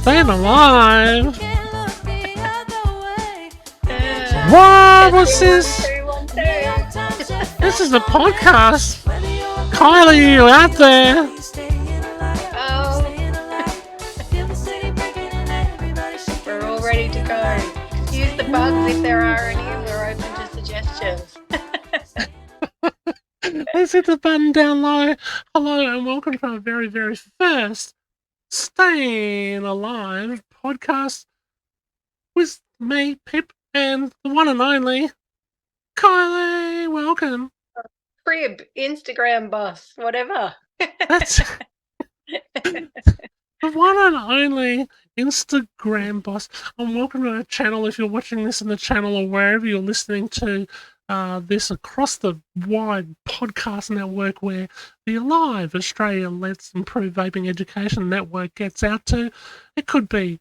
Staying alive. What? What's this? 1, 2, 1, 2. This is the podcast. Kylie, you out there? Oh, we're all ready to go. Use the bugs if there are any, and we're open to suggestions. Let's hit the button down low. Hello and welcome to our very, very first Staying Alive podcast with me, Pip, and the one and only Kylie. Welcome. Crib, Instagram boss, whatever. That's the one and only Instagram boss. And welcome to our channel if you're watching this in the channel or wherever you're listening to this across the wide podcast network where the Alive Australia Let's Improve Vaping Education Network gets out to. It could be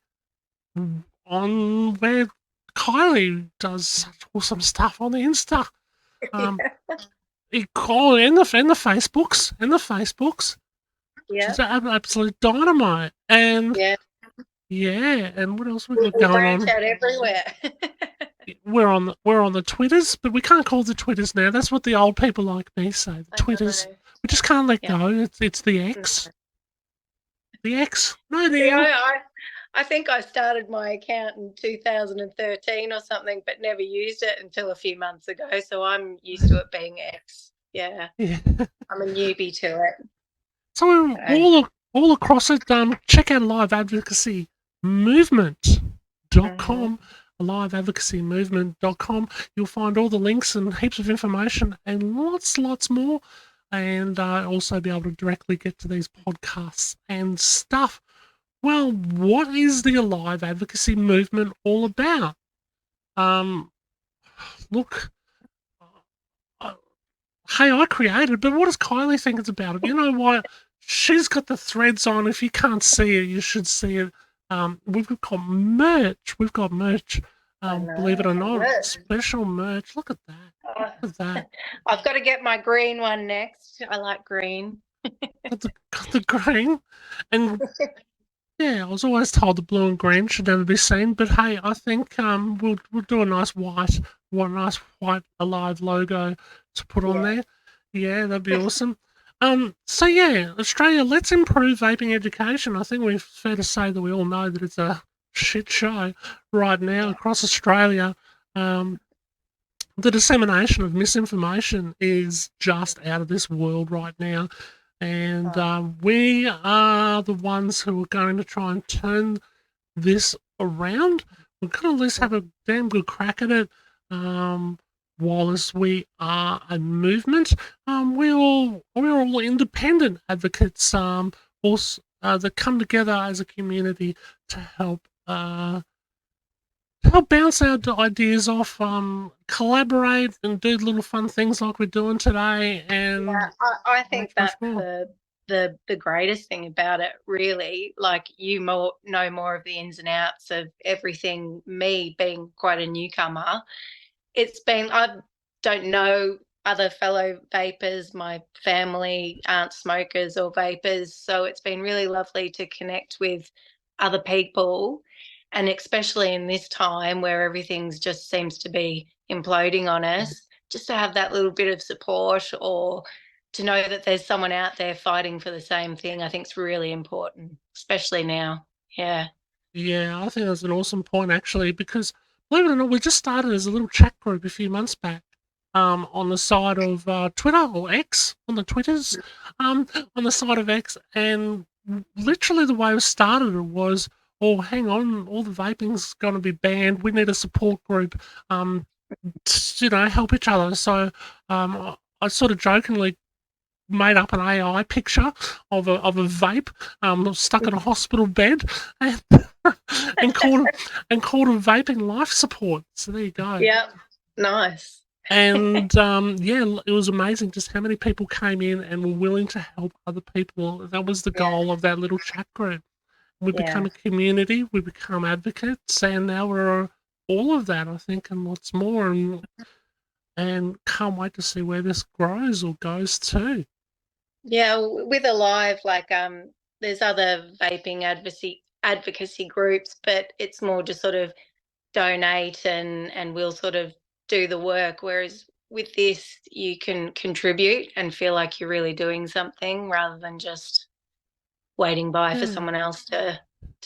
on where Kylie does such awesome stuff on the Insta. In the Facebooks. Yeah. She's absolute dynamite. And yeah, and what else we we got going branch on? out everywhere. We're on the Twitters, but we can't call the Twitters now. That's what the old people like me say. The Twitters. We just can't let go. It's the X. The X. No, the I think I started my account in 2013 or something, but never used it until a few months ago. So I'm used to it being X. Yeah. I'm a newbie to it. So we're all across it. Check out Live Advocacy Movement.com. liveadvocacymovement.com. You'll find all the links and heaps of information and lots more, and also be able to directly get to these podcasts and stuff. Well, what is the Alive Advocacy Movement all about? Look, hey, I created, but what does Kylie think it's about? You know what? She's got the threads on. If you can't see it, you should see it. We've got merch. Believe it or not, special merch. Look at that. Look at that. I've got to get my green one next. I like green. got the green. And yeah, I was always told the blue and green should never be seen. But hey, I think we'll do a nice white Alive logo to put on there. Yeah, that'd be awesome. So yeah, Australia, let's improve vaping education. I think we're fair to say that we all know that it's a shit show right now across Australia. The dissemination of misinformation is just out of this world right now. And we are the ones who are going to try and turn this around. We're going to at least have a damn good crack at it. Whilst we are a movement, we're all independent advocates. Also, that come together as a community to help bounce our ideas off, collaborate, and do little fun things like we're doing today. And I think that's the greatest thing about it, really. Like, you know more of the ins and outs of everything. Me being quite a newcomer, I don't know other fellow vapers. My family aren't smokers or vapers, so it's been really lovely to connect with other people, and especially in this time where everything's just seems to be imploding on us, just to have that little bit of support, or to know that there's someone out there fighting for the same thing, I think is really important, especially now. Yeah, I think that's an awesome point, actually, because believe it or not, we just started as a little chat group a few months back, on the side of Twitter or X, on the Twitters, on the side of X, and literally the way it started was, oh, hang on, all the vaping's going to be banned. We need a support group, to, help each other. So I sort of jokingly made up an AI picture of a vape stuck in a hospital bed and called a vaping life support. So there you go. Yeah, nice. And it was amazing just how many people came in and were willing to help other people. That was the goal of that little chat group. We become a community, we become advocates, and now we're all of that, I think, and lots more. And can't wait to see where this grows or goes to. Yeah, with Alive, like there's other vaping advocacy groups, but it's more just sort of donate and we'll sort of do the work. Whereas with this, you can contribute and feel like you're really doing something rather than just waiting by for someone else to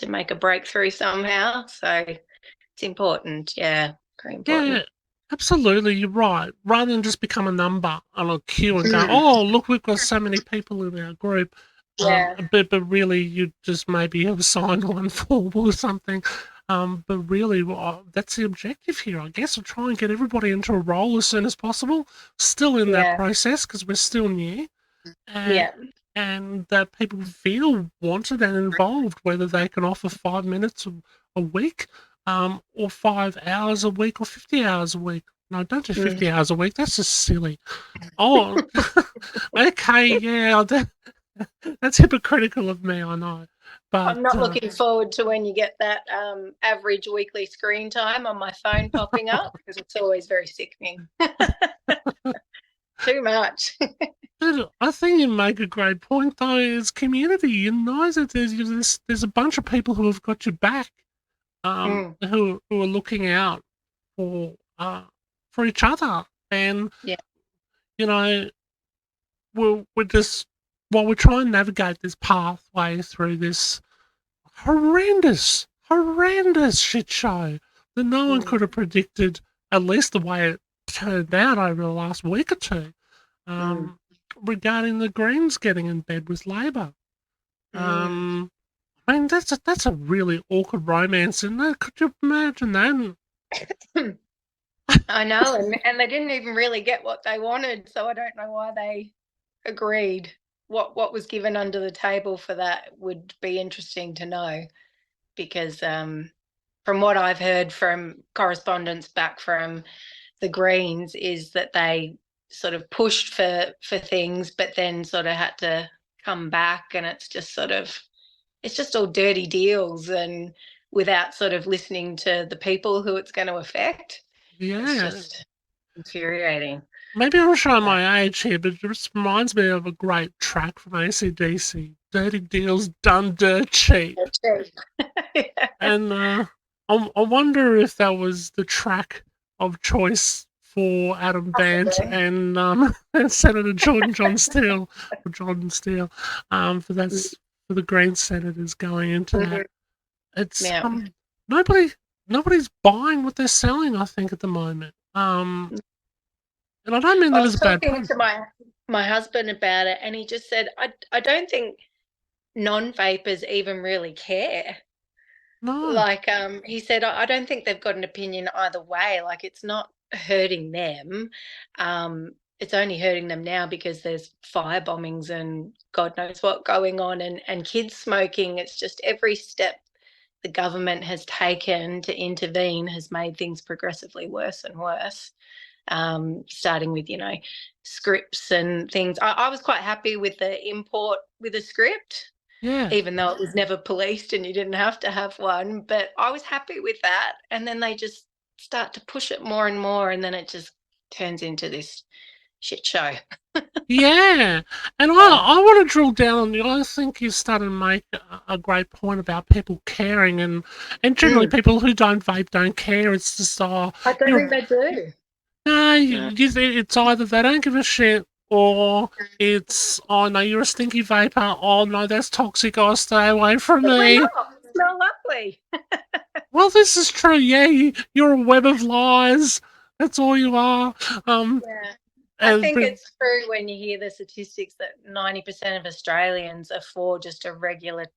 make a breakthrough somehow. So it's important. Yeah, very Yeah, important. absolutely. You're right. Rather than just become a number on a queue and go, oh, look, we've got so many people in our group. Yeah. But really, you just maybe have signed one form or something. But really, well, that's the objective here, I guess. We'll try and get everybody into a role as soon as possible. Still in that Yeah. process because we're still new. And, Yeah. and that people feel wanted and involved, whether they can offer 5 minutes a week, or 5 hours a week, or 50 hours a week. No, don't do 50 hours a week. That's just silly. Oh, okay, yeah, that's hypocritical of me, I know. But I'm not looking forward to when you get that average weekly screen time on my phone popping up because it's always very sickening. Too much. But I think you make a great point, though. Is community. You know that there's a bunch of people who have got your back, who are looking out for for each other, and Yeah. you know we're just while we're trying to navigate this pathway through this horrendous shit show that no one could have predicted, at least the way it turned out over the last week or two, regarding the Greens getting in bed with Labor. I mean, that's a really awkward romance, isn't it? Could you imagine that? I know, and they didn't even really get what they wanted, so I don't know why they agreed. What was given under the table for that would be interesting to know, because from what I've heard from correspondence back from the Greens is that they sort of pushed for things, but then sort of had to come back, and it's just all dirty deals and without sort of listening to the people who it's going to affect. It's Yeah. just infuriating. Maybe I'm showing my age here, but it just reminds me of a great track from AC/DC. Dirty deals done dirt cheap. Yeah. And I wonder if that was the track of choice for Adam Bant and and Senator John Steele, or John Steele, for the Green senators going into that. It's Yeah. nobody nobody's buying what they're selling, I think, at the moment. And I don't mean I that as was a bad talking pun. to my husband about it, and he just said, I don't think non-vapers even really care. No. Like, he said, I don't think they've got an opinion either way. Like, it's not hurting them. It's only hurting them now because there's fire bombings and God knows what going on, and kids smoking. It's just every step the government has taken to intervene has made things progressively worse and worse. Starting with, scripts and things. I was quite happy with the import with a script, Yeah. even though it was never policed and you didn't have to have one. But I was happy with that. And then they just start to push it more and more, and then it just turns into this shit show. Yeah, and I want to drill down on you. I think you started to make a great point about people caring, and generally people who don't vape don't care. It's just I don't think they do. no, it's either they don't give a shit, or it's, oh no, you're a stinky vapor. Oh no, that's toxic. Oh, stay away from We're me. not. We smell lovely. Well, this is true. Yeah, you're a web of lies. That's all you are. Yeah. I And think it's true when you hear the statistics that 90% of Australians are for just a regulated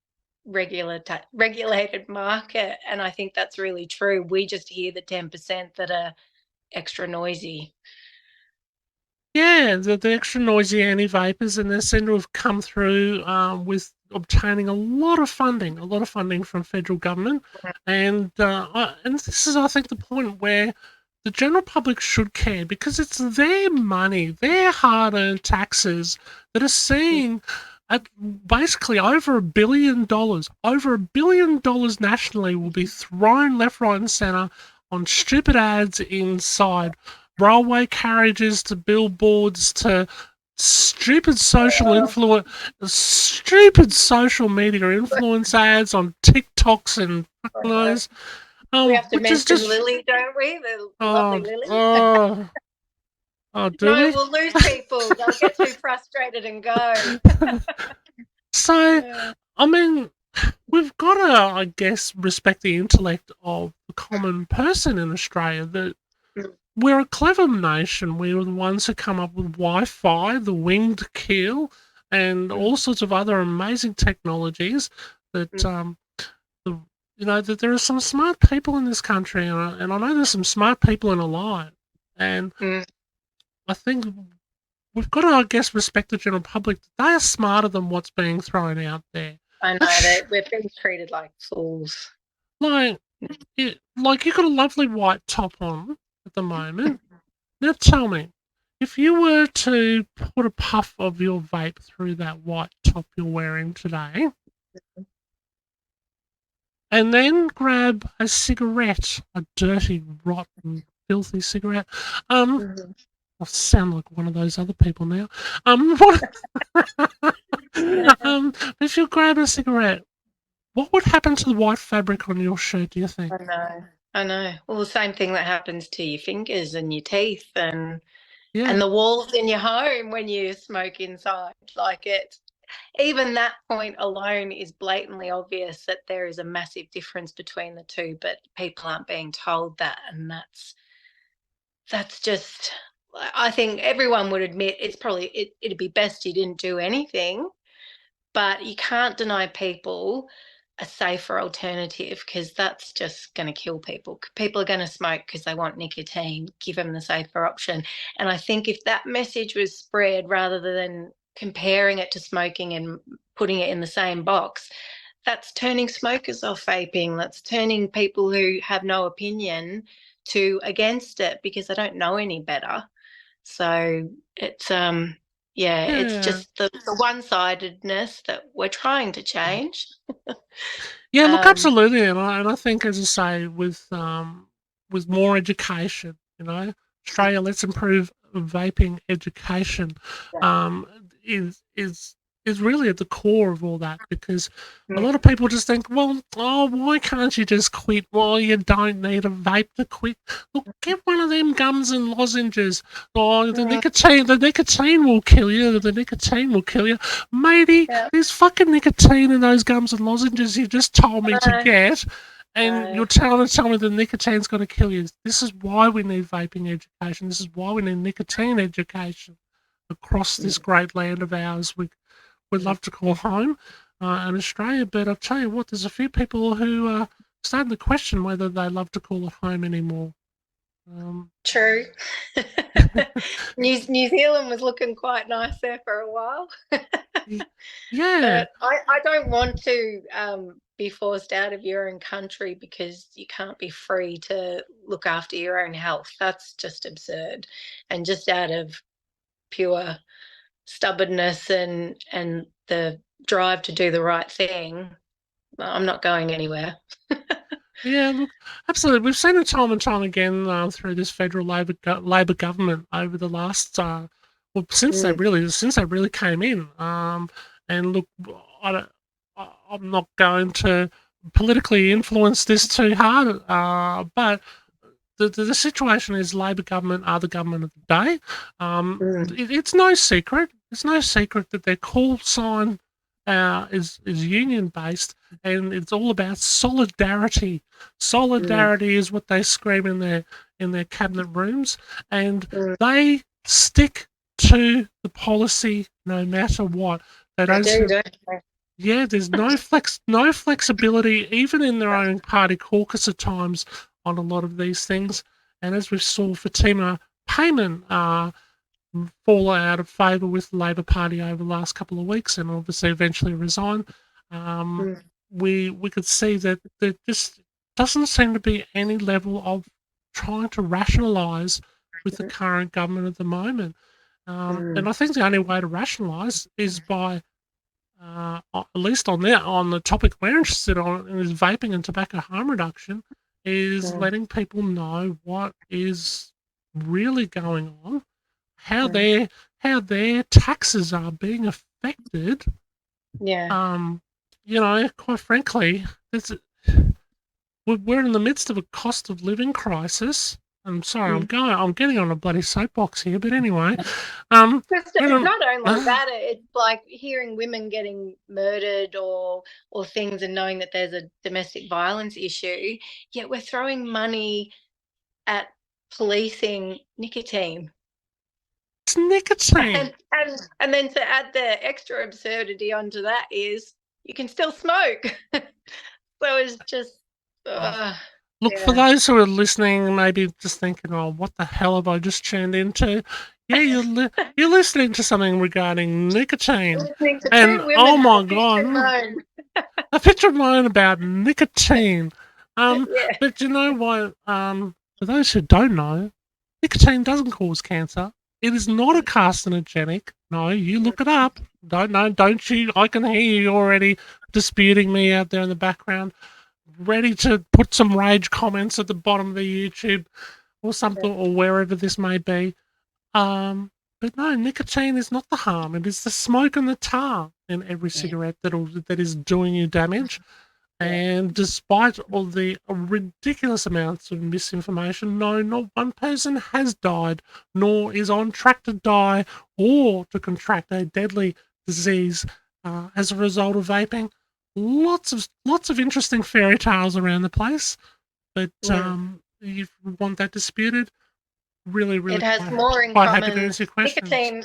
market, and I think that's really true. We just hear the 10% that are extra noisy. yeah, the extra noisy anti-vapors, and they seem to have come through with obtaining a lot of funding from federal government, and this is, I think, the point where the general public should care because it's their money, their hard-earned taxes that are seeing at basically over $1 billion nationally will be thrown left, right, and centre on stupid ads inside railway carriages to billboards to stupid social Oh, stupid social media influence ads on TikToks and I fucking know. those, We have to which is mention just Lily, don't we? The lovely oh Lily. oh oh, do No, we? we'll lose people. They'll get too frustrated and go. So, Yeah. I mean, we've got to, I guess, respect the intellect of the common person in Australia. That we're a clever nation. We're the ones who come up with Wi-Fi, the winged kill, and Mm, all sorts of other amazing technologies. That mm, the, that there are some smart people in this country, and I know there's some smart people in a lot. And mm. I think we've got to, I guess, respect the general public. They are smarter than what's being thrown out there. I know That's that we're being treated like fools. like, like you got a lovely white top on at the moment. Now tell me, if you were to put a puff of your vape through that white top you're wearing today, and then grab a cigarette, a dirty, rotten, filthy cigarette. Mhm. I sound like one of those other people now. What, if you grab a cigarette, what would happen to the white fabric on your shirt, do you think? I know. I know. Well, the same thing that happens to your fingers and your teeth and Yeah, the walls in your home when you smoke inside. Like it, even that point alone is blatantly obvious that there is a massive difference between the two, but people aren't being told that, and that's just. I think everyone would admit it's probably it'd be best you didn't do anything, but you can't deny people a safer alternative because that's just going to kill people. People are going to smoke because they want nicotine. Give them the safer option. And I think if that message was spread rather than comparing it to smoking and putting it in the same box, that's turning smokers off vaping. That's turning people who have no opinion to against it because they don't know any better. So it's yeah, it's yeah. just the one-sidedness that we're trying to change. Yeah, look, Um, absolutely, and I think, as I say, with more education, Australia, let's improve vaping education, yeah. um, is is is really at the core of all that because a Mm, lot of people just think, well, oh, why can't you just quit? Well, you don't need a vape to quit. Look, get one of them gums and lozenges. Oh, mm, the nicotine will kill you. The nicotine will kill you, matey. yeah, There's fucking nicotine in those gums and lozenges you just told me to no, get, and no, you're tell me the nicotine's going to kill you. This is why we need vaping education. This is why we need nicotine education across this mm, great land of ours. We'd mm. love to call home in Australia, but I'll tell you what, there's a few people who are starting to question whether they love to call it home anymore. Um, True. New Zealand was looking quite nice there for a while. yeah, But I don't want to be forced out of your own country because you can't be free to look after your own health. That's just absurd. And just out of pure stubbornness and the drive to do the right thing, I'm not going anywhere. yeah, look, absolutely. We've seen it time and time again through this federal Labor government over the last, well, Mm, since they really came in. And look, I don't, I'm not going to politically influence this too hard, but the situation is Labor government are the government of the day. mm, It's no secret. It's no secret that their call sign is union based, and it's all about solidarity. mm, Solidarity is what they scream in their cabinet rooms, and mm. they stick to the policy no matter what. They They don't. do, don't they? Yeah, there's no flexibility, even in their own party caucus at times, on a lot of these things. And as we saw Fatima Payman fall out of favour with the Labor Party over the last couple of weeks, and obviously eventually resign, um, Mm, we could see that there just doesn't seem to be any level of trying to rationalise with the current government at the moment. And mm, I think the only way to rationalise is by at least on the topic we're interested on is vaping and tobacco harm reduction, is mm, letting people know what is really going on, how mm, their how their taxes are being affected. Yeah. Quite frankly, we're in the midst of a cost of living crisis. I'm sorry, Mm. I'm getting on a bloody soapbox here, but anyway, um, Just, we're in, not only that, it's like hearing women getting murdered or things, and knowing that there's a domestic violence issue, yet we're throwing money at policing nicotine. it's nicotine. And then to add the extra absurdity onto that is you can still smoke. So it's just, Oh. uh, Look, for yeah. those who are listening, maybe just thinking, "Oh, what the hell have I just tuned into?" Yeah, you're listening to something regarding nicotine, Listening to and two women oh have my a bitch and god, moan. a picture of mine about nicotine. Yeah. But you know what? For those who don't know, nicotine doesn't cause cancer. It is not a carcinogenic. No, you look it up. Don't know, don't you? I can hear you already disputing me out there in the background, ready to put some rage comments at the bottom of the YouTube or something, or wherever this may be. Um, but no, nicotine is not the harm. It is the smoke and the tar in every Yeah. cigarette that is doing you damage. Yeah. And despite all the ridiculous amounts of misinformation, no, not one person has died, nor is on track to die or to contract a deadly disease as a result of vaping. Lots of interesting fairy tales around the place, but Mm. you want that disputed? Really, It really has more in quite happy to common, answer your questions. nicotine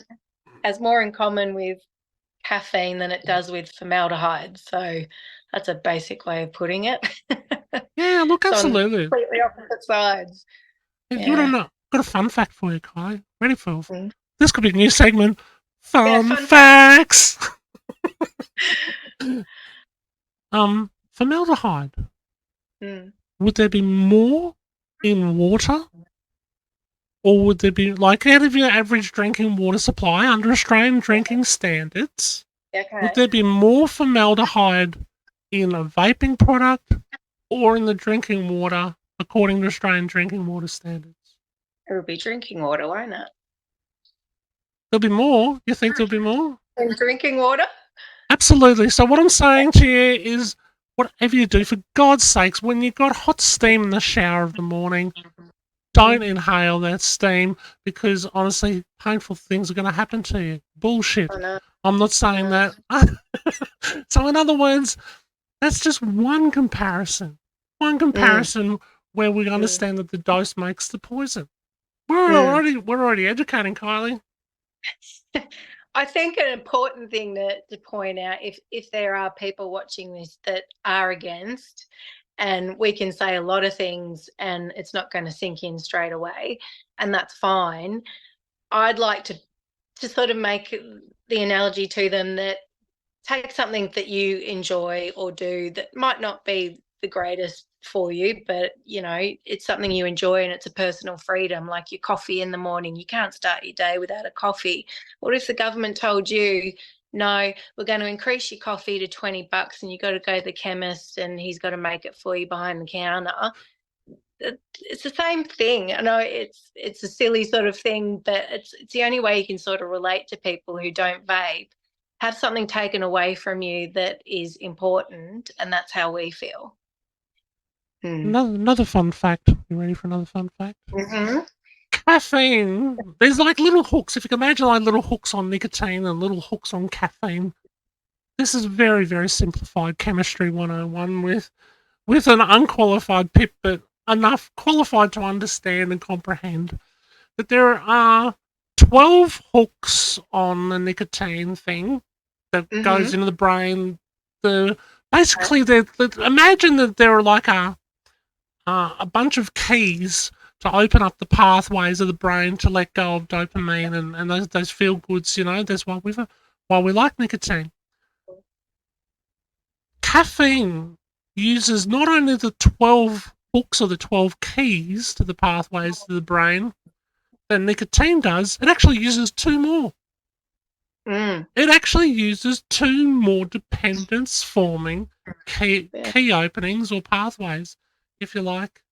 has more in common with caffeine than it does with formaldehyde. So that's a basic way of putting it. Yeah, look, It's on absolutely. completely opposite sides. You don't Yeah. know. Got a fun fact for you, Kylie. Ready for Mm. this? Could be a new segment. Yeah, Fun fun fact. facts. Formaldehyde. Mm. Would there be more in water, or would there be like out of your average drinking water supply under Australian drinking standards? Would Okay. there be more formaldehyde in a vaping product or in the drinking water according to Australian drinking water standards? It would be drinking water, won't it? There'll be more. You think there'll be more? And drinking water? Absolutely. So what I'm saying to you is, whatever you do, for God's sakes, when you've got hot steam in the shower of the morning, don't inhale that steam because honestly, painful things are going to happen to you. Bullshit. Oh, no. I'm not saying No. that. So in other words, that's just one comparison. One Mm. comparison where we Mm. understand that the dose makes the poison. Mm. We're already educating, Kylie. I think an important thing to point out, if there are people watching this that are against, and we can say a lot of things and it's not going to sink in straight away, and that's fine. I'd like to sort of make the analogy to them that take something that you enjoy or do that might not be the greatest for you, but it's something you enjoy and it's a personal freedom, like your coffee in the morning. You can't start your day without a coffee. What if the government told you, no, we're going to increase your coffee to $20 and you got to go to the chemist and he's got to make it for you behind the counter? It's the same thing. I know it's a silly sort of thing, but it's the only way you can sort of relate to people who don't vape. Have something taken away from you that is important, and that's how we feel. Hmm. Another fun fact. You ready for another fun fact? Mm-hmm. Caffeine. There's like little hooks. If you can imagine like little hooks on nicotine and little hooks on caffeine. This is very, very simplified chemistry 101 with an unqualified pip, but enough qualified to understand and comprehend that there are 12 hooks on the nicotine thing that goes Mm-hmm. into the brain. The basically, imagine that there are like a bunch of keys to open up the pathways of the brain to let go of dopamine and those feel goods. That's why we like nicotine. Caffeine uses not only the 12 hooks or the 12 keys to the pathways to the brain that nicotine does, it actually uses two more. Mm. It actually uses two more dependence forming Yeah. key openings or pathways, if you like.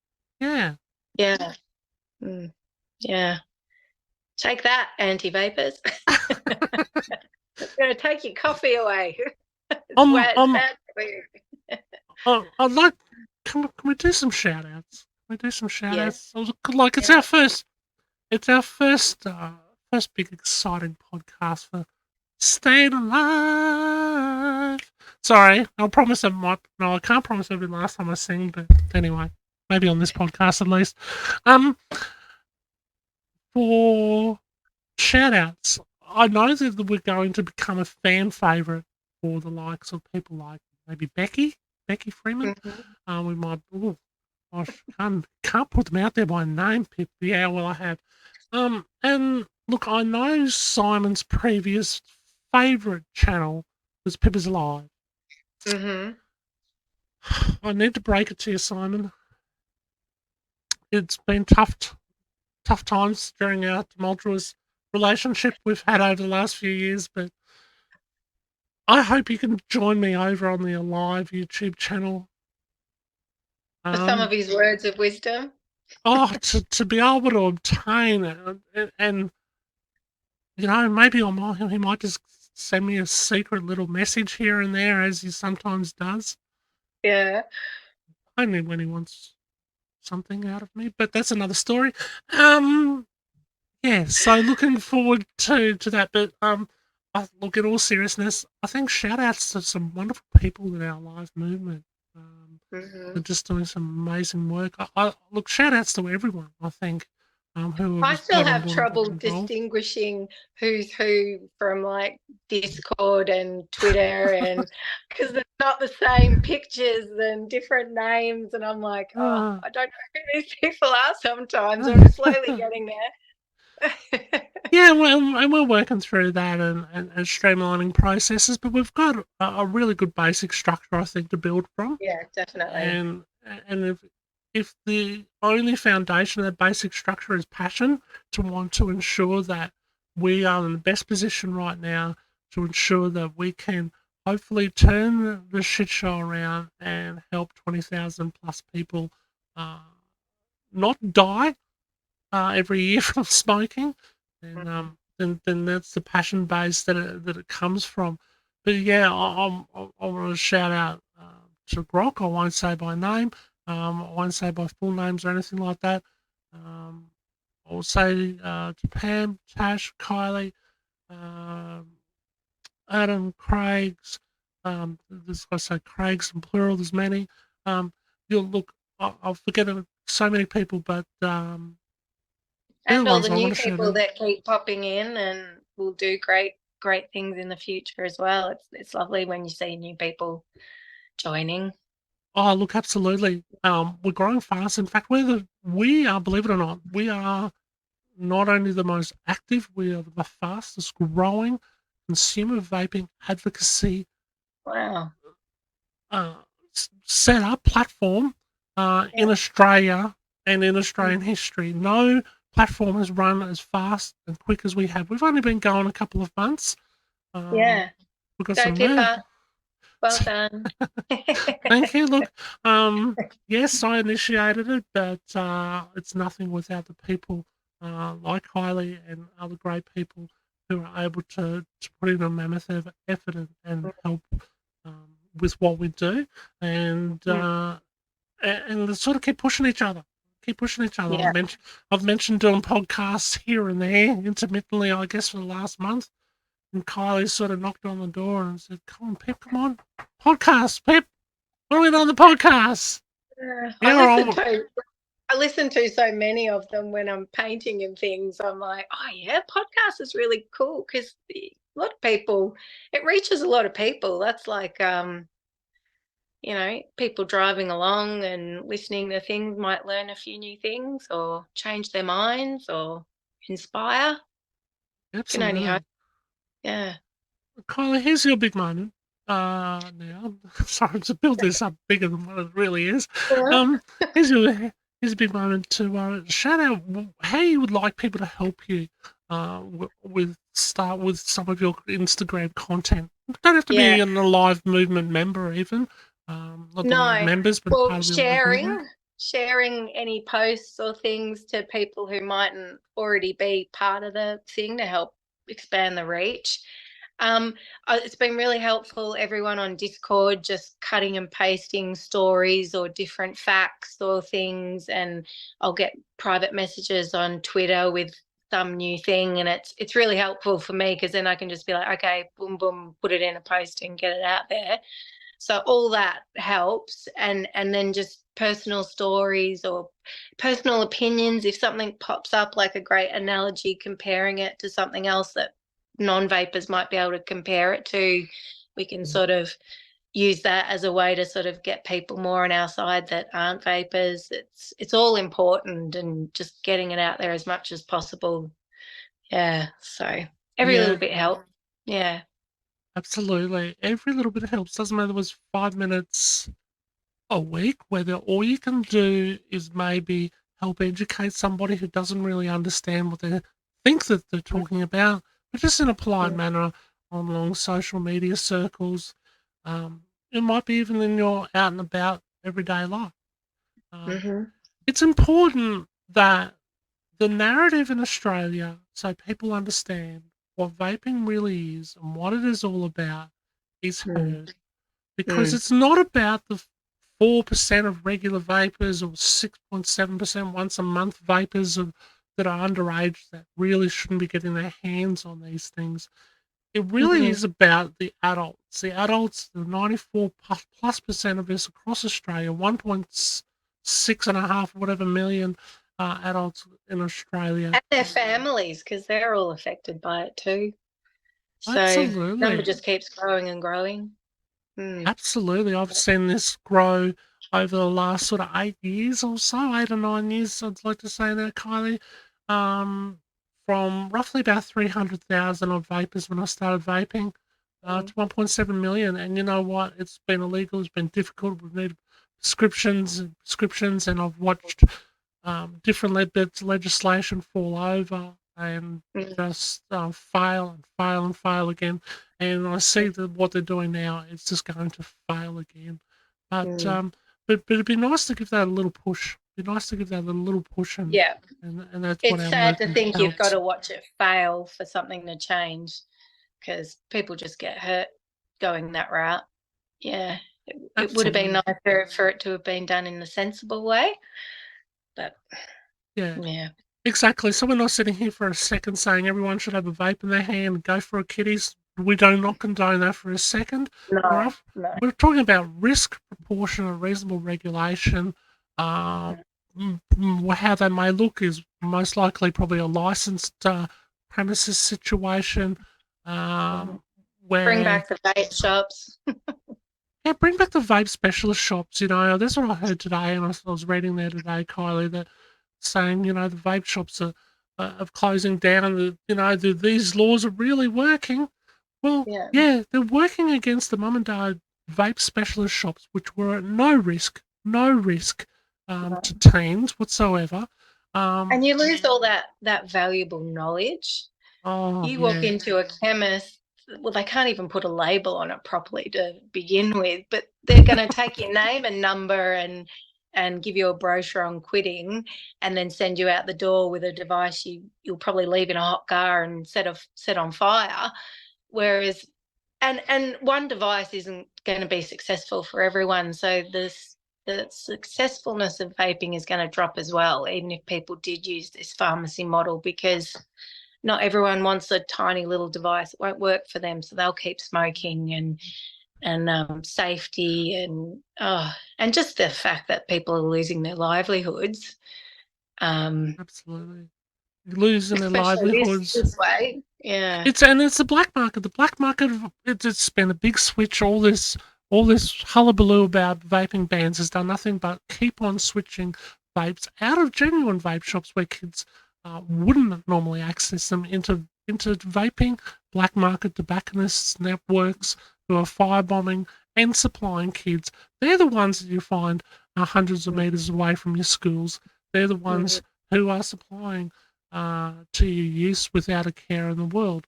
Yeah. Yeah. Mm. Yeah. Take that, anti-vapers. It's going to take your coffee away. It's bad for you. I'd like. Can we do some shout outs? Can we do some shout outs? Yes. Like it's Yeah. our first. It's our first big exciting podcast for staying alive. Sorry, I'll promise I might. No, I can't promise every last time I sing, but anyway, maybe on this podcast at least. For shout outs, I know that we're going to become a fan favourite for the likes of people like maybe Becky Freeman. Mm-hmm. We might. Ooh, I can't put them out there by name, Pip. Yeah, well, I have. And look, I know Simon's previous favourite channel was Pippa's Alive. Mm-hmm. I need to break it to you, Simon. It's been tough times during our tumultuous relationship we've had over the last few years, but I hope you can join me over on the Alive YouTube channel. For some of his words of wisdom. To be able to obtain and you know, maybe he might just send me a secret little message here and there, as he sometimes does. Yeah. Only when he wants something out of me, but that's another story. Yeah, so looking forward to that. But look, in all seriousness, I think shout outs to some wonderful people in our live movement. They're just doing some amazing work. I look, shout outs to everyone, I think, who I has still got on have board and got trouble involved. distinguishing who's who from like Discord and Twitter, and because they're not the same pictures and different names, and I'm like, oh, I don't know who these people are sometimes. I'm slowly getting there. Yeah, well, and we're working through that and streamlining processes, but we've got a really good basic structure, I think, to build from. Yeah, definitely. And if the only foundation of that basic structure is passion, to want to ensure that we are in the best position right now to ensure that we can hopefully turn the shit show around and help 20,000 plus people not die every year from smoking, then that's the passion base that it comes from. But yeah, I want to shout out to Grok. I won't say by name. I won't say by full names or anything like that. I'll say to Pam, Tash, Kylie, um, Adam, Craig's. There's I say Craig's in plural. There's many. You'll look. I'll forget so many people, but And all the I want new to shout people out. that keep popping in and will do great things in the future as well. It's lovely when you see new people joining. Oh, look, absolutely. We're growing fast. In fact, we are, believe it or not, we are not only the most active, we are the fastest growing consumer vaping advocacy Wow. uh, set up platform in Australia and in Australian history. No platform has run as fast and quick as we have. We've only been going a couple of months. Yeah. We've got Go some nerve. Pippa. Well done. Thank you. Look, yes, I initiated it, but it's nothing without the people like Kylie and other great people who are able to put in a mammoth effort and help with what we do, and sort of keep pushing each other. Keep pushing each other. Yeah. I've mentioned doing podcasts here and there intermittently, I guess, for the last month. And Kylie sort of knocked on the door and said, "Come on, Pip, come on, podcast, Pip. When are we on the podcast?" I Yeah, listen to so many of them when I'm painting and things. I'm like, oh yeah, podcast is really cool because a lot of people, it reaches a lot of people. That's like people driving along and listening to things might learn a few new things or change their minds or inspire. Can only hope. absolutely. Yeah. Kylie, here's your big moment. Now, sorry to build this up bigger than what it really is. Um, here's a big moment to shout out how you would like people to help you with start with some of your Instagram content. You don't have to Yeah. be an Alive Movement member, even. Not that we're No. members, but Well, part of the Alive Movement. sharing any posts or things to people who mightn't already be part of the thing to help expand the reach. It's been really helpful, everyone on Discord, just cutting and pasting stories or different facts or things, and I'll get private messages on Twitter with some new thing, and it's really helpful for me because then I can just be like, okay, boom, boom, put it in a post and get it out there. So all that helps, and then just personal stories or personal opinions. If something pops up, like a great analogy, comparing it to something else that non-vapers might be able to compare it to, we can sort of use that as a way to sort of get people more on our side that aren't vapers. It's all important, and just getting it out there as much as possible. Yeah, so every little Yeah, bit helps. Yeah. absolutely. Every little bit helps. Doesn't matter if it was 5 minutes a week, whether all you can do is maybe help educate somebody who doesn't really understand what they think that they're talking about, but just in a polite manner along social media circles. It might be even in your out and about everyday life. Um, Mm-hmm. it's important that the narrative in Australia, so people understand what vaping really is and what it is all about, is heard. Because Mm-hmm. it's not about the 4% of regular vapers or 6.7% once a month vapers that are underage that really shouldn't be getting their hands on these things. It really Mm-hmm. is about the adults. The adults, the 94 plus percent of us across Australia, 1.6 and a half, whatever million adults in Australia. And their families, because they're all affected by it too. So number Absolutely. just keeps growing and growing. Mm. Absolutely. I've seen this grow over the last sort of 8 years or so, 8 or 9 years, I'd like to say now, Kylie. Um, from roughly about 300,000 of vapors when I started vaping to 1.7 million. And you know what? It's been illegal, it's been difficult. We've needed prescriptions, and I've watched different bits of legislation fall over and Mm. just fail and fail and fail again. And I see that what they're doing now is just going to fail again. But Mm. but it'd be nice to give that a little push. It'd be nice to give that a little push, Yeah. and that's what It's our sad to movement think you've got helps. to watch it fail for something to change, because people just get hurt going that route. Yeah. It would have been Absolutely, nicer for it to have been done in a sensible way, but yeah. yeah. Exactly. So we're not sitting here for a second saying everyone should have a vape in their hand and go for a kiddies. We do not condone that for a second. We're No, off, no. we're talking about risk, proportion, and reasonable regulation. Uh, how they may look is most likely probably a licensed premises situation, Mhm. um, Bring where back the vape shops. yeah, bring back the vape specialist shops. You know, that's what I heard today, and I was reading there today, Kylie, that saying you know the vape shops are closing down. You know these laws are really working. Well, Yeah. yeah, they're working against the mum and dad vape specialist shops, which were at no risk to teens whatsoever. Um, And you lose all that valuable knowledge. oh You walk yeah, into a chemist, well, they can't even put a label on it properly to begin with, but they're going to take your name and number and give you a brochure on quitting, and then send you out the door with a device you'll probably leave in a hot car and set on fire. Whereas, and one device isn't going to be successful for everyone. So the successfulness of vaping is going to drop as well, even if people did use this pharmacy model, because not everyone wants a tiny little device. It won't work for them, so they'll keep smoking, and safety, and just the fact that people are losing their livelihoods, absolutely. Losing their especially this livelihoods. this way. Yeah, It's the black market. The black market. It's been a big switch. All this hullabaloo about vaping bans has done nothing but keep on switching vapes out of genuine vape shops where kids wouldn't normally access them into vaping. Black market tobacconists networks who are firebombing and supplying kids. They're the ones that you find hundreds of meters away from your schools. They're the mm, ones who are supplying to your use without a care in the world.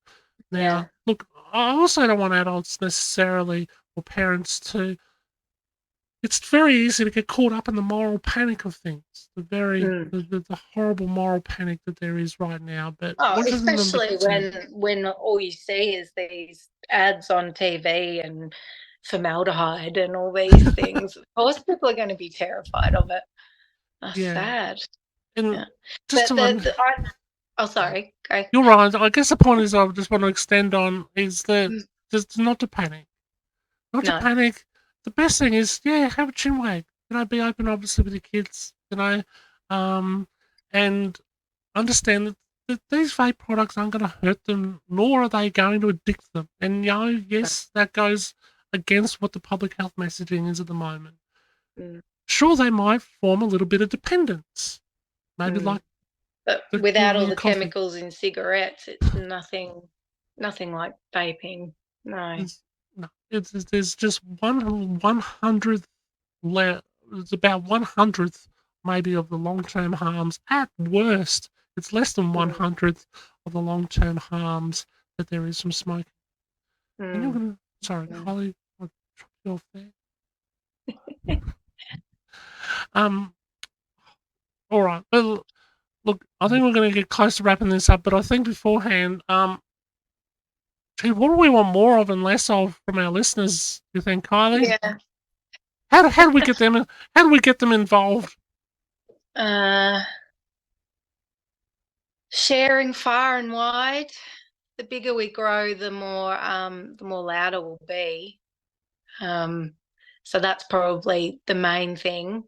yeah, Now, look, I also don't want adults necessarily or parents to it's very easy to get caught up in the moral panic of things, Mm. the horrible moral panic that there is right now. But Oh, one thing to remember especially too, when all you see is these ads on TV and formaldehyde and all these things. Of course, people are going to be terrified of it. That's yeah, sad. and Yeah. just But to run, oh, sorry. Go. you're right. I guess the point is I just want to extend on is that Mm. just not to panic, not to No. panic. The best thing is, yeah, have a chin wag. Be open, obviously, with your kids. Um, and understand that these vape products aren't going to hurt them, nor are they going to addict them. And yes, that goes against what the public health messaging is at the moment. Mm. Sure, they might form a little bit of dependence, maybe Mm. like But without all the the coffee. chemicals in cigarettes, it's nothing like vaping. No. There's, no, there's just one hundredth. It's about 100th maybe of the long term harms at worst. It's less than one Mm. hundredth of the long term harms that there is from smoking. And you're Mm. gonna, sorry, Mm. Kylie, I'll drop you off there. Um, all right. Well, look, I think we're going to get close to wrapping this up, but I think beforehand, gee, what do we want more of and less of from our listeners? You think, Kylie? Yeah. How do we get them? How do we get them involved? Uh, Sharing far and wide. The bigger we grow, the more louder we'll be. Um, so that's probably the main thing.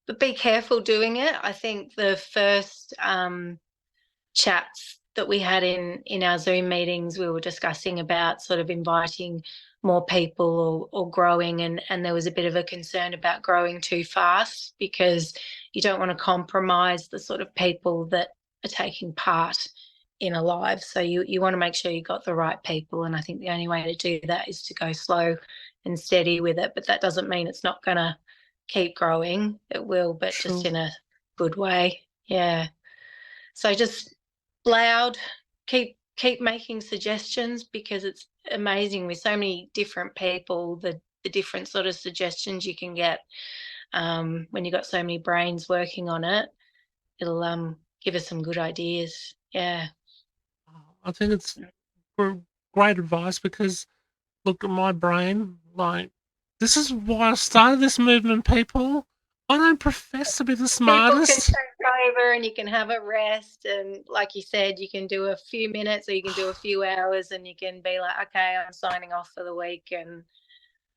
But be careful doing it. I think the first chats that we had in our Zoom meetings, we were discussing about sort of inviting more people or growing, and there was a bit of a concern about growing too fast because you don't want to compromise the sort of people that are taking part in a live. So you want to make sure you got the right people, and I think the only way to do that is to go slow and steady with it. But that doesn't mean it's not going to keep growing. It will, but just Sure. in a good way. Yeah. So just loud, keep making suggestions because it's amazing with so many different people, the different sort of suggestions you can get when you've got so many brains working on it. It'll give us some good ideas. Yeah. I think it's great advice because look at my brain. Like, this is why I started this movement, people. I don't profess to be the People can smartest. take over and you can have a rest. And like you said, you can do a few minutes or you can do a few hours and you can be like, okay, I'm signing off for the week. And,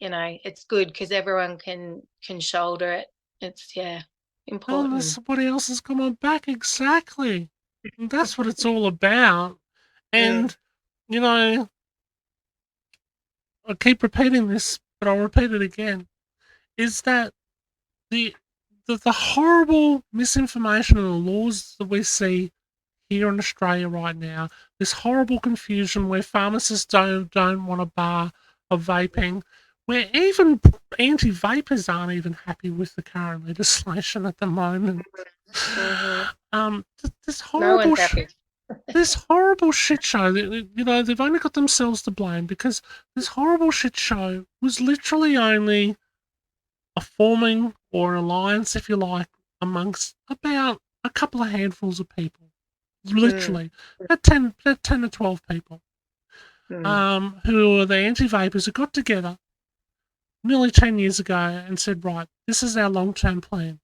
it's good because everyone can shoulder it. It's, yeah, Unless important. somebody else has got my back, exactly. And that's what it's all about. Mm. And, you know, I keep repeating this, but I'll repeat it again. Is that the the horrible misinformation and the laws that we see here in Australia right now, this horrible confusion where pharmacists don't want a bar of vaping, where even anti-vapers aren't even happy with the current legislation at the moment. Hmm. This No horrible one's happy. this horrible shit show. They've only got themselves to blame because this horrible shit show was literally only a forming or an alliance, if you like, amongst about a couple of handfuls of people. Mm. Literally, about 10 to 12 people, Mm. who are the anti-vapors who got together nearly 10 years ago and said, right, this is our long-term plan.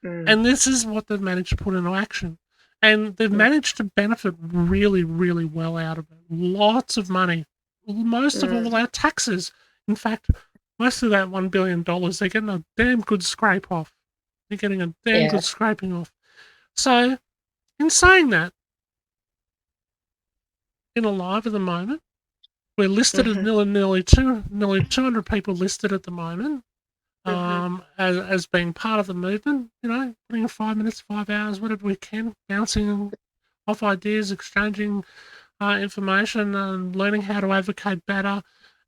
Mm. And this is what they've managed to put into action. And they've Mm. managed to benefit really, really well out of it. Lots of money. Most of all Mm. our taxes. In fact, most of that $1 billion, they're getting a damn good scrape off. They're getting a damn Yeah. good scraping off. So, in saying that, in Alive at the moment, we're listed at Hmm. nearly 200 people listed at the moment, Hmm. as being part of the movement. Putting in 5 minutes, 5 hours, whatever we can, bouncing off ideas, exchanging information, and learning how to advocate better,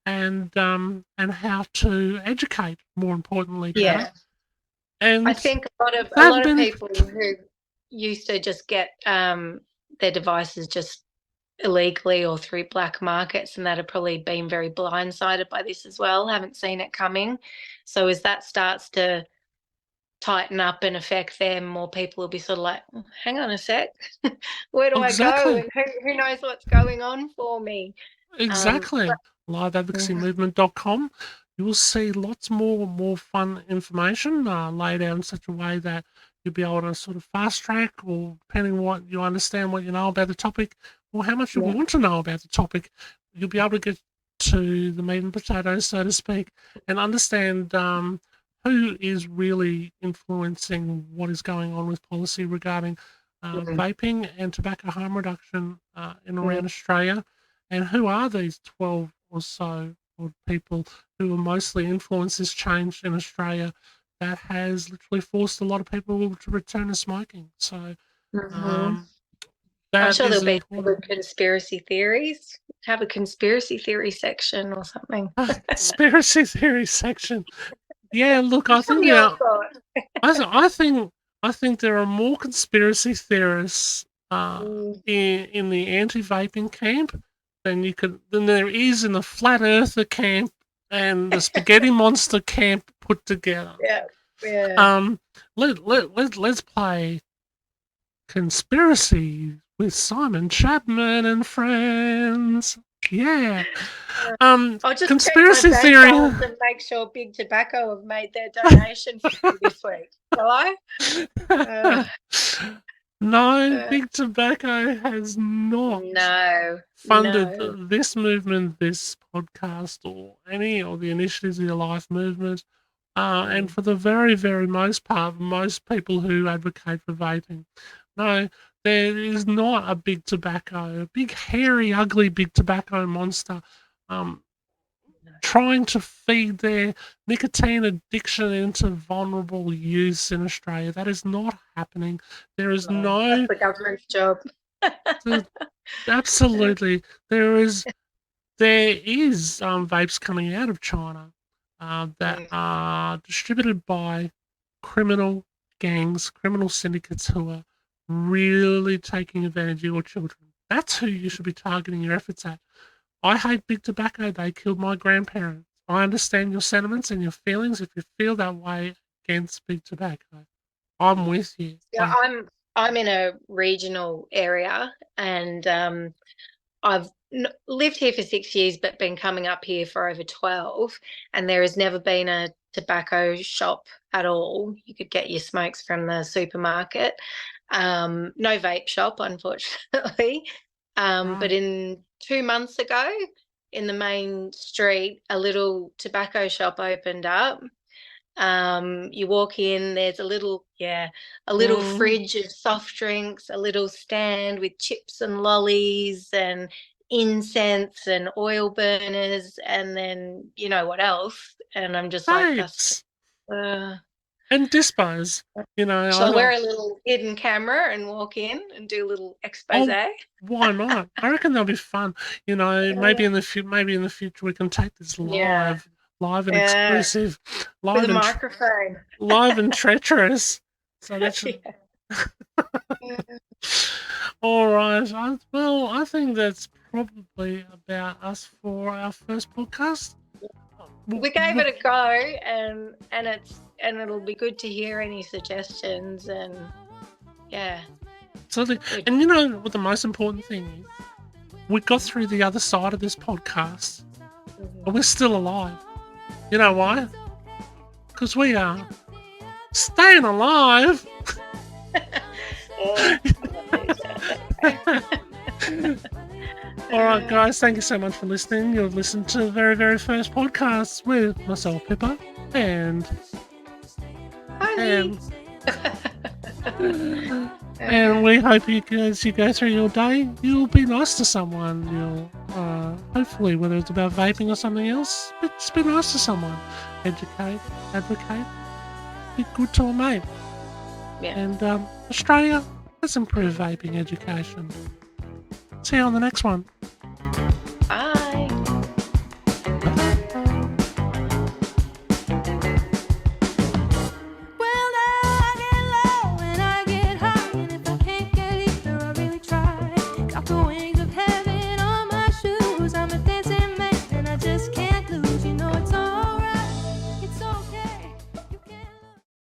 and how to educate more importantly better. Yeah. I And think a they've lot of been people who used to just get their devices just illegally or through black markets, and that have probably been very blindsided by this as well, haven't seen it coming. So as that starts to tighten up and affect them, more people will be sort of like, hang on a sec, where do I go? Exactly. And who knows what's going on for me? Exactly. LiveAdvocacyMovement.com. You will see lots more fun information laid out in such a way that you'll be able to sort of fast track, or depending on what you understand, what you know about the topic, or how much you want to know about the topic, you'll be able to get to the meat and potatoes, so to speak, and understand who is really influencing what is going on with policy regarding vaping and tobacco harm reduction in around Australia. And who are these 12 or so odd people who have mostly influenced this change in Australia that has literally forced a lot of people to return to smoking? So I'm that sure is there'll be some important. good conspiracy theories. Have a conspiracy theory section or something. Conspiracy theory section. Yeah, look, I From think your there. thought. I think there are more conspiracy theorists in the anti-vaping camp than there is in the flat earther camp and the spaghetti monster camp put together. Yeah. Let's play conspiracy with Simon Chapman and friends. Yeah. I'll just check my Conspiracy bank theory. balance and make sure Big Tobacco have made their donation for me this week. Shall I? No, Big Tobacco has not funded No. this movement, this podcast, or any of the initiatives of the Life movement. And for the very, very most part, most people who advocate for vaping, no, there is not a big tobacco, a big, hairy, ugly big tobacco monster trying to feed their nicotine addiction into vulnerable youths in Australia. That is not happening. There is no. That's the government's job. Absolutely. There is vapes coming out of China that are distributed by criminal gangs, criminal syndicates who are really taking advantage of your children. That's who you should be targeting your efforts at. I hate big tobacco. They killed my grandparents. I understand your sentiments and your feelings if you feel that way against big tobacco. I'm with you. Yeah, I'm in a regional area, and I've lived here for 6 years, but been coming up here for over 12, and there has never been a tobacco shop at all. You could get your smokes from the supermarket. No vape shop, unfortunately. But Right. in 2 months ago, in the main street, a little tobacco shop opened up. You walk in, there's a little Mm, fridge of soft drinks, a little stand with chips and lollies and incense and oil burners, and then you know what else. And I'm just like, that's just, vapes uh, and dispos. I shall I wear don't. a little hidden camera and walk in and do a little expose? Oh, why not? I reckon that'll be fun. Maybe maybe in the future we can take this Yeah, live and yeah, exclusive, with a live and microphone. live and treacherous. So that should. Yeah. All right. Well, I think that's probably about us for our first podcast. We gave it a go, and it'll be good to hear any suggestions, and yeah. Absolutely. And you know what the most important thing is? We got through the other side of this podcast, and we're still alive. You know why? Because we are staying alive. All right, guys, thank you so much for listening. You've listened to the very, very first podcast with myself, Pippa, and and we hope as you go through your day, you'll be nice to someone. You'll hopefully, whether it's about vaping or something else, just be nice to someone. Educate, advocate, be good to a mate. Yeah. And Australia, let's improve vaping education. See you on the next one. Bye.